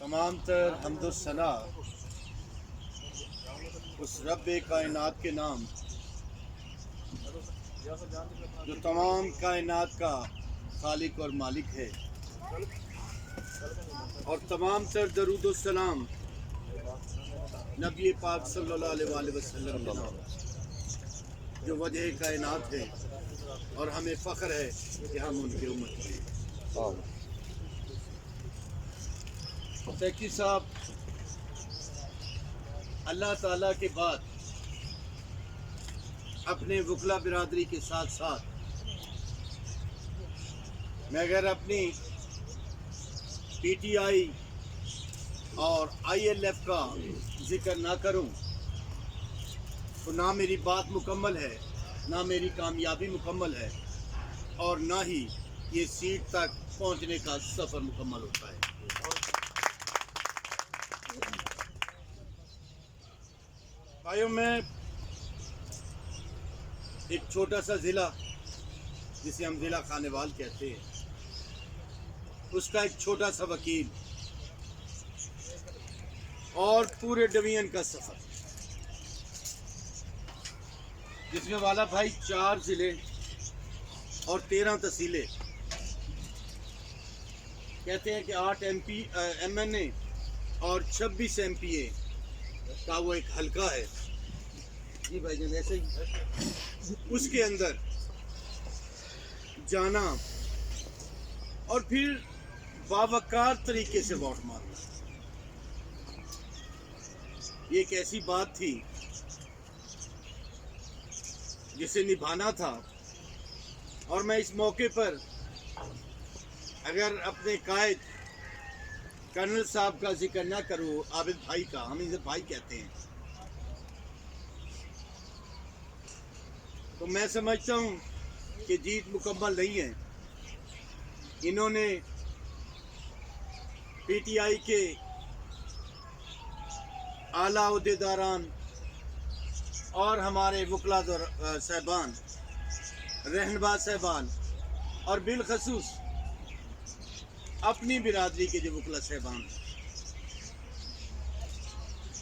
تمام تر حمد و ثنا اس رب کائنات کے نام جو تمام کائنات کا خالق اور مالک ہے، اور تمام تر درود و سلام نبی پاک صلی اللہ علیہ وآلہ وسلم کے نام جو وجہ کائنات ہے، اور ہمیں فخر ہے کہ ہم ان کی امت ہیں۔ سیکٹری صاحب، اللہ تعالیٰ کے بعد اپنے وکلا برادری کے ساتھ ساتھ میں اگر اپنی پی ٹی آئی اور آئی ایل ایف کا ذکر نہ کروں تو نہ میری بات مکمل ہے، نہ میری کامیابی مکمل ہے، اور نہ ہی یہ سیٹ تک پہنچنے کا سفر مکمل ہوتا ہے۔ بھائیوں، میں ایک چھوٹا سا ضلع جسے ہم ضلع خانیوال کہتے ہیں، اس کا ایک چھوٹا سا وکیل اور پورے ڈویژن کا سفر، جس میں والا بھائی 4 ضلع اور 13 تحصیلیں، کہتے ہیں کہ 8 ایم این اے اور 26 ایم پی اے کا وہ ایک حلقہ ہے۔ جی بھائی جان، ایسے ہی اس کے اندر جانا اور پھر باوقار طریقے سے ووٹ مارنا، یہ ایک ایسی بات تھی جسے نبھانا تھا۔ اور میں اس موقع پر اگر اپنے قائد کرنل صاحب کا ذکر نہ کروں، عابد بھائی کا، ہم اسے بھائی کہتے ہیں، تو میں سمجھتا ہوں کہ جیت مکمل نہیں ہے۔ انہوں نے پی ٹی آئی کے اعلیٰ عہدیداران اور ہمارے وکلا صاحبان، رہنما صاحبان، اور بالخصوص اپنی برادری کے جو وکلا صاحبان ہیں،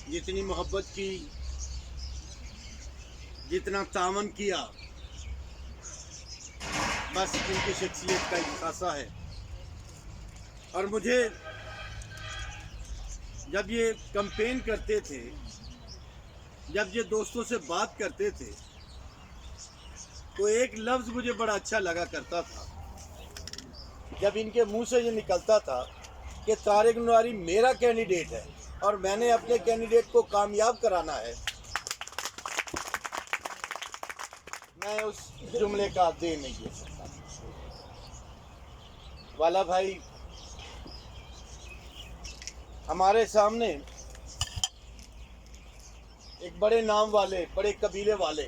جتنی محبت کی، جتنا تعاون کیا، بس ان کی شخصیت کا ایک خاصہ ہے۔ اور مجھے جب یہ کمپین کرتے تھے، جب یہ دوستوں سے بات کرتے تھے، تو ایک لفظ مجھے بڑا اچھا لگا کرتا تھا جب ان کے منہ سے یہ نکلتا تھا کہ طارق نواری میرا کینڈیڈیٹ ہے اور میں نے اپنے کینڈیڈیٹ کو کامیاب کرانا ہے۔ میں اس جملے کا دے نہیں دے سکتا۔ والا بھائی ہمارے سامنے ایک بڑے نام والے، بڑے قبیلے والے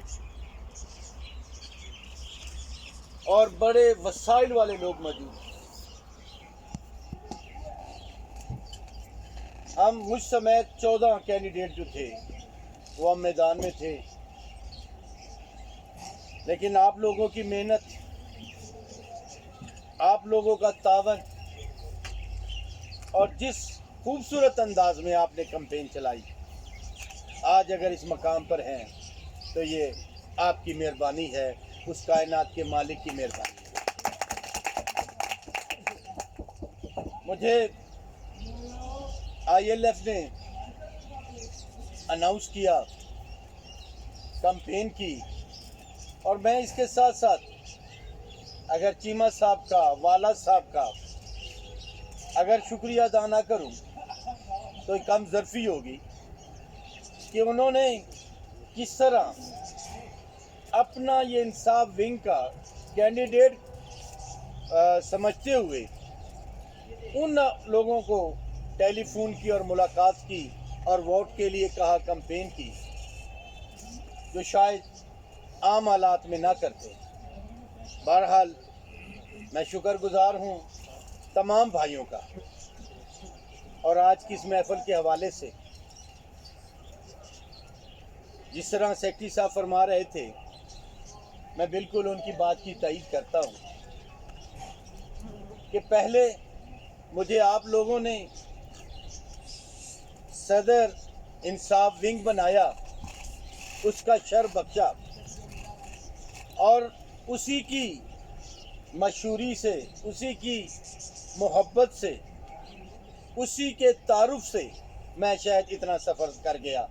اور بڑے وسائل والے لوگ موجود ہیں۔ ہم مجھ سمیت 14 کینڈیڈیٹ جو تھے وہ ہم میدان میں تھے، لیکن آپ لوگوں کی محنت، آپ لوگوں کا تعاون، اور جس خوبصورت انداز میں آپ نے کمپین چلائی، آج اگر اس مقام پر ہیں تو یہ آپ کی مہربانی ہے، اس کائنات کے مالک کی مہربانی ہے۔ مجھے آئی ایل ایف نے اناؤنس کیا، کمپین کی، اور میں اس کے ساتھ ساتھ اگر چیمہ صاحب کا، والا صاحب کا اگر شکریہ ادا نہ کروں تو کم ظرفی ہوگی کہ انہوں نے کس طرح اپنا یہ انصاف ونگ کا کینڈیڈیٹ سمجھتے ہوئے ان لوگوں کو ٹیلی فون کی اور ملاقات کی اور ووٹ کے لیے کہا، کمپین کی، جو شاید عام حالات میں نہ کرتے۔ بہرحال میں شکر گزار ہوں تمام بھائیوں کا، اور آج کی اس محفل کے حوالے سے جس طرح سیکٹری صاحب فرما رہے تھے، میں بالکل ان کی بات کی تائید کرتا ہوں کہ پہلے مجھے آپ لوگوں نے صدر انصاف ونگ بنایا، اس کا شر بخشا، اور اسی کی مشہوری سے، اسی کی محبت سے، اسی کے تعارف سے میں شاید اتنا سفر کر گیا،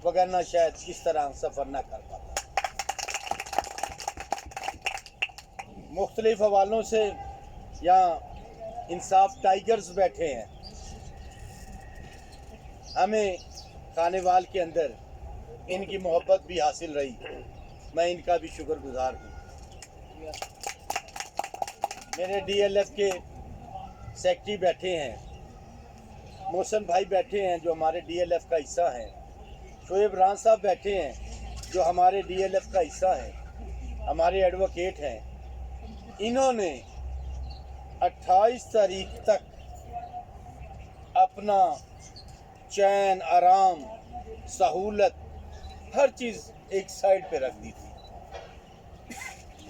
وگرنہ شاید اس طرح سفر نہ کر پاتا۔ مختلف حوالوں سے یہاں انصاف ٹائیگرز بیٹھے ہیں، ہمیں خانے وال کے اندر ان کی محبت بھی حاصل رہی، میں ان کا بھی شکر گزار ہوں۔ میرے ڈی ایل ایف کے سیکٹری بیٹھے ہیں، محسن بھائی بیٹھے ہیں جو ہمارے ڈی ایل ایف کا حصہ ہیں، شعیب ران صاحب بیٹھے ہیں جو ہمارے ڈی ایل ایف کا حصہ ہیں، ہمارے ایڈوکیٹ ہیں۔ انہوں نے 28 تاریخ تک اپنا چین، آرام، سہولت، ہر چیز ایک سائڈ پہ رکھ دی تھی۔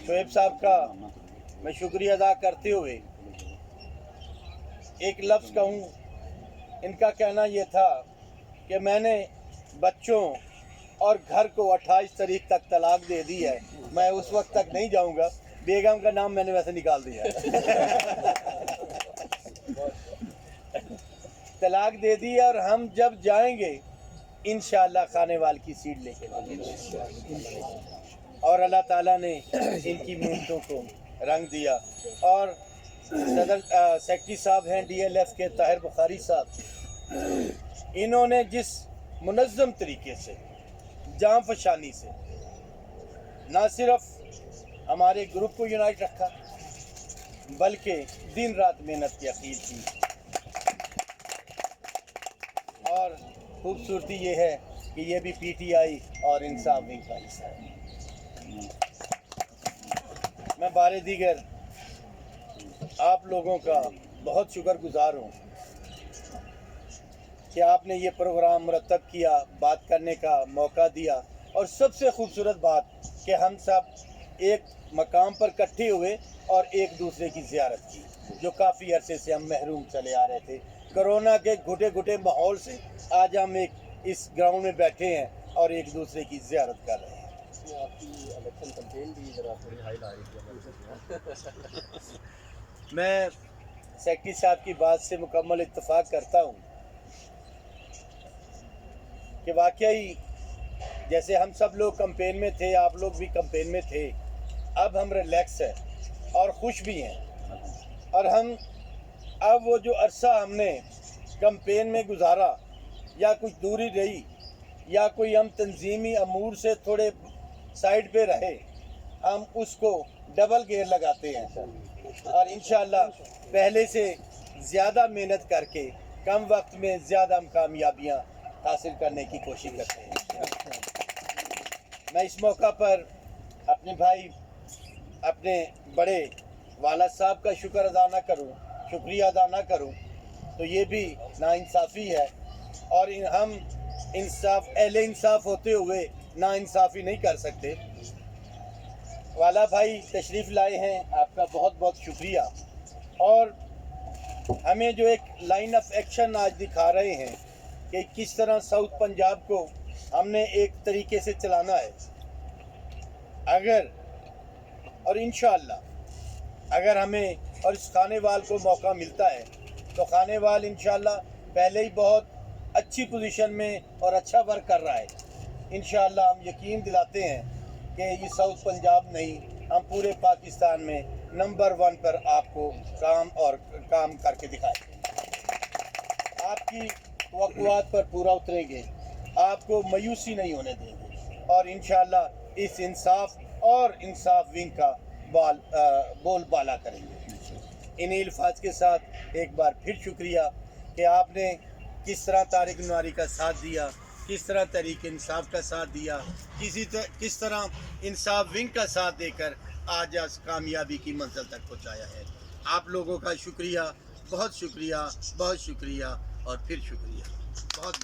شعیب صاحب کا میں شکریہ ادا کرتے ہوئے ایک لفظ کہوں، ان کا کہنا یہ تھا کہ میں نے بچوں اور گھر کو 28 تاریخ تک طلاق دے دی ہے، میں اس وقت تک نہیں جاؤں گا، بیگم کا نام میں نے ویسے نکال دیا ہے۔ طلاق دے دی اور ہم جب جائیں گے انشاءاللہ خانے وال کی سیٹ لے کے جائیں گے، اور اللہ تعالیٰ نے ان کی محنتوں کو رنگ دیا۔ اور صدر سیکٹری صاحب ہیں ڈی ایل ایف کے طاہر بخاری صاحب، انہوں نے جس منظم طریقے سے، جاں فشانی سے نہ صرف ہمارے گروپ کو یونائٹ رکھا بلکہ دن رات محنت کی اخیر کی، اور خوبصورتی یہ ہے کہ یہ بھی پی ٹی آئی اور انصاف ونگ کا حصہ ہے۔ میں بارے دیگر آپ لوگوں کا بہت شکر گزار ہوں کہ آپ نے یہ پروگرام مرتب کیا، بات کرنے کا موقع دیا، اور سب سے خوبصورت بات کہ ہم سب ایک مقام پر اکٹھے ہوئے اور ایک دوسرے کی زیارت کی، جو کافی عرصے سے ہم محروم چلے آ رہے تھے۔ کرونا کے گھٹے گھٹے ماحول سے آج ہم ایک اس گراؤنڈ میں بیٹھے ہیں اور ایک دوسرے کی زیارت کر رہے ہیں۔ میں سیکٹری صاحب کی بات سے مکمل اتفاق کرتا ہوں کہ واقعی جیسے ہم سب لوگ کمپین میں تھے، آپ لوگ بھی کمپین میں تھے، اب ہم ریلیکس ہیں اور خوش بھی ہیں، اور ہم اب وہ جو عرصہ ہم نے کمپین میں گزارا، یا کچھ دوری رہی یا کوئی ہم تنظیمی امور سے تھوڑے سائڈ پہ رہے، ہم اس کو ڈبل گیئر لگاتے ہیں اور انشاءاللہ پہلے سے زیادہ محنت کر کے کم وقت میں زیادہ ہم کامیابیاں حاصل کرنے کی کوشش کرتے ہیں۔ میں اس موقع پر اپنے بھائی، اپنے بڑے والد صاحب کا شکریہ ادا نہ کروں تو یہ بھی ناانصافی ہے، اور ہم اہل انصاف ہوتے ہوئے ناانصافی نہیں کر سکتے۔ والا بھائی تشریف لائے ہیں، آپ کا بہت بہت شکریہ، اور ہمیں جو ایک لائن آف ایکشن آج دکھا رہے ہیں کہ کس طرح ساؤتھ پنجاب کو ہم نے ایک طریقے سے چلانا ہے، اور انشاءاللہ اگر ہمیں اور اس خانے وال کو موقع ملتا ہے تو خانے وال انشاءاللہ پہلے ہی بہت اچھی پوزیشن میں اور اچھا ورک کر رہا ہے۔ انشاءاللہ ہم یقین دلاتے ہیں کہ یہ ساؤتھ پنجاب نہیں، ہم پورے پاکستان میں نمبر 1 پر آپ کو کام کر کے دکھائیں گے، آپ کی توقعات پر پورا اتریں گے، آپ کو مایوسی نہیں ہونے دیں گے، اور انشاءاللہ اس انصاف اور انصاف ونگ کا بول بالا کریں گے۔ انہی الفاظ کے ساتھ ایک بار پھر شکریہ کہ آپ نے کس طرح طارق نواری کا ساتھ دیا، کس طرح تحریک انصاف کا ساتھ دیا، کس طرح انصاف ونگ کا ساتھ دے کر آج کامیابی کی منزل تک پہنچایا ہے۔ آپ لوگوں کا شکریہ، بہت شکریہ، بہت شکریہ، اور پھر شکریہ، بہت